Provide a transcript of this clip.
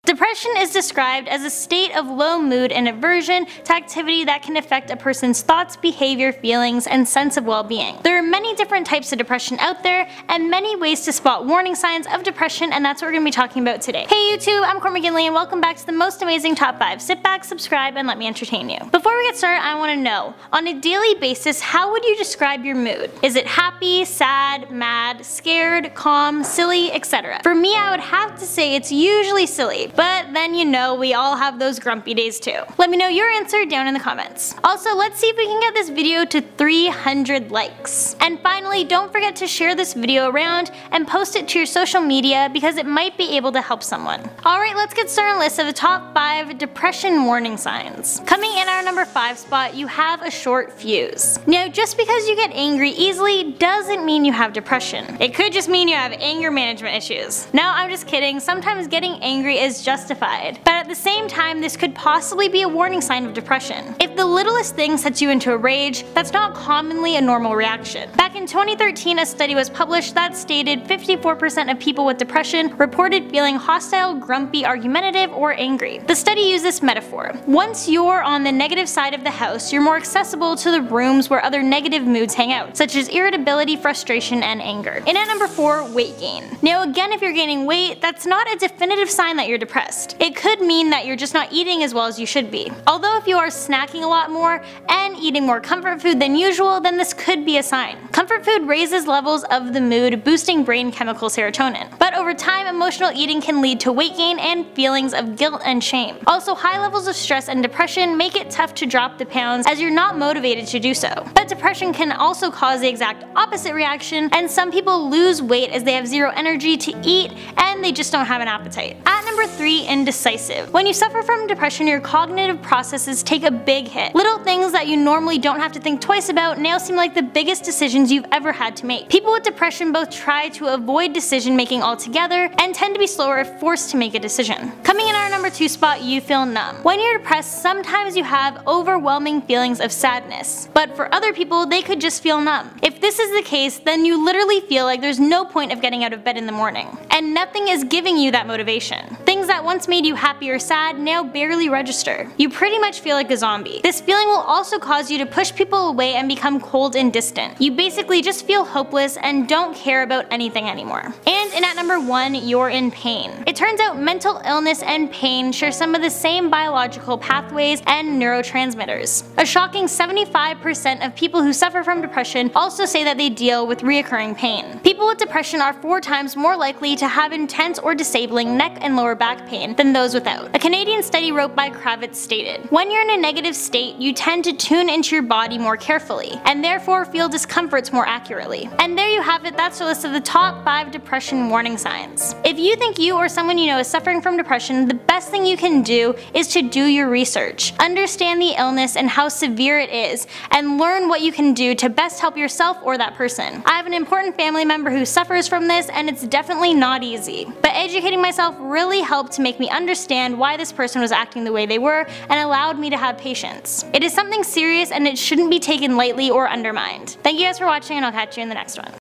Depression is described as a state of low mood and aversion to activity that can affect a person's thoughts, behavior, feelings, and sense of well-being. There are many different types of depression out there, and many ways to spot warning signs of depression, and that's what we're going to be talking about today. Hey YouTube, I'm Corey McGinley, and welcome back to the most amazing top 5. Sit back, subscribe, and let me entertain you. Before we get started, I want to know, on a daily basis, how would you describe your mood? Is it happy, sad, mad, scared, calm, silly, etc.? For me, I would have to say it's usually silly, but then you know we all have those grumpy days too. Let me know your answer down in the comments. Also, let's see if we can get this video to 300 likes. And finally, don't forget to share this video around and post it to your social media because it might be able to help someone. Alright, let's get started on a list of the top 5 depression warning signs. Coming in our number 5 spot, you have a short fuse. Now, just because you get angry easily doesn't mean you have depression. It could just mean you have anger management issues. No, I'm just kidding. Sometimes getting angry is justified. But at the same time, this could possibly be a warning sign of depression. If the littlest thing sets you into a rage, that's not commonly a normal reaction. Back in 2013, a study was published that stated 54% of people with depression reported feeling hostile, grumpy, argumentative, or angry. The study used this metaphor. Once you're on the negative side of the house, you're more accessible to the rooms where other negative moods hang out, such as irritability, frustration, and anger. And at number 4, weight gain. Now again, if you're gaining weight, that's not a definitive sign that you're depressed. It could mean that you're just not eating as well as you should be. Although if you are snacking a lot more and eating more comfort food than usual, then this could be a sign. Comfort food raises levels of the mood, boosting brain chemical serotonin. But over time, emotional eating can lead to weight gain and feelings of guilt and shame. Also, high levels of stress and depression make it tough to drop the pounds as you're not motivated to do so. But depression can also cause the exact opposite reaction, and some people lose weight as they have zero energy to eat and they just don't have an appetite. At number 3, indecisive. When you suffer from depression, your cognitive processes take a big hit. Little things that you normally don't have to think twice about now seem like the biggest decisions you've ever had to make. People with depression both try to avoid decision making altogether and tend to be slower if forced to make a decision. Coming in our number 2 spot, you feel numb. When you're depressed, sometimes you have overwhelming feelings of sadness, but for other people, they could just feel numb. If this is the case, then you literally feel like there's no point of getting out of bed in the morning, and nothing is giving you that motivation. Things that once made you happy or sad now barely register. You pretty much feel like a zombie. This feeling will also cause you to push people away and become cold and distant. You basically just feel hopeless and don't care about anything anymore. And at number 1, you're in pain. It turns out mental illness and pain share some of the same biological pathways and neurotransmitters. A shocking 75% of people who suffer from depression also say that they deal with reoccurring pain. People with depression are 4 times more likely to have intense or disabling neck and lower back pain than those without. A Canadian study wrote by Kravitz stated, "When you're in a negative state, you tend to tune into your body more carefully, and therefore feel discomforts more accurately." And there you have it, that's a list of the top 5 depression warning signs. If you think you or someone you know is suffering from depression, the best thing you can do is to do your research. Understand the illness and how severe it is, and learn what you can do to best help yourself or that person. I have an important family member who suffers from this, and it's definitely not easy. But educating myself really helped to make me understand why this person was acting the way they were and allowed me to have patience. It is something serious and it shouldn't be taken lightly or undermined. Thank you guys for watching, and I'll catch you in the next one.